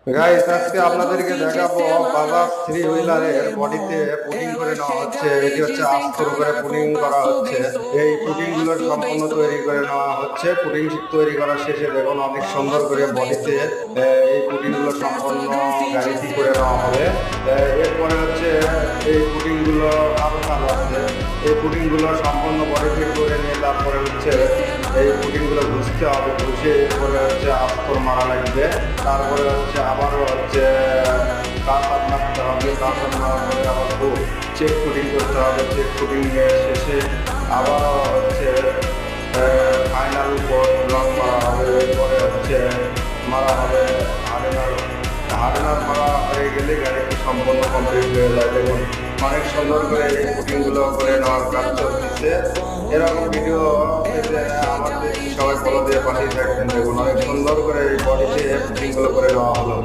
Guys আজকে আপনাদেরকে দেখাবো বাজাজ থ্রি হুইলারের বডিতে পুটিং করে নেওয়া হচ্ছে। এটি হচ্ছে আস্তর করে পুটিং করা হচ্ছে। এই পুটিং গুলো সম্পূর্ণ তৈরি করে নেওয়া হচ্ছে। পুটিং তৈরি করার শেষে দেখুন অনেক সুন্দর করে বডিতে এই পুটিং গুলো সম্পূর্ণ গাড়িটি করে নেওয়া হবে। এরপরে হচ্ছে এই পুটিং গুলো আরো কাজ আছে। এই পুটিং গুলো সম্পূর্ণ বডিতে করে নিয়ে তারপরে হচ্ছে এই পুটিং গুলো ঘুষতে হবে। ঘুষে এরপরে হচ্ছে আস্তর মারা লাগবে। তারপরে হচ্ছে আবারও হচ্ছে কাঁচার মারতে হবে। কাঁচার মারার পরে আবার খুব চেক পুটিং করতে হবে। চেক পুটিং শেষে আবারও হচ্ছে ফাইনাল রং মারা হবে। এরপরে হচ্ছে মারা হবে হারেনার। হারেনার মারা হয়ে গেলে গাড়িটি সম্পূর্ণ কমপ্লিট হয়ে যায়। দেখুন অনেক সুন্দর করে এই পুটিংগুলো করে নেওয়ার কাজ চলতেছে। এরকম ভিডিও পেতে আমাদের সবাই ফলো দিয়ে পাঠিয়ে থাকবেন। দেখুন অনেক সুন্দর করে এই বডিতে পুটিংগুলো করে নেওয়া হলো।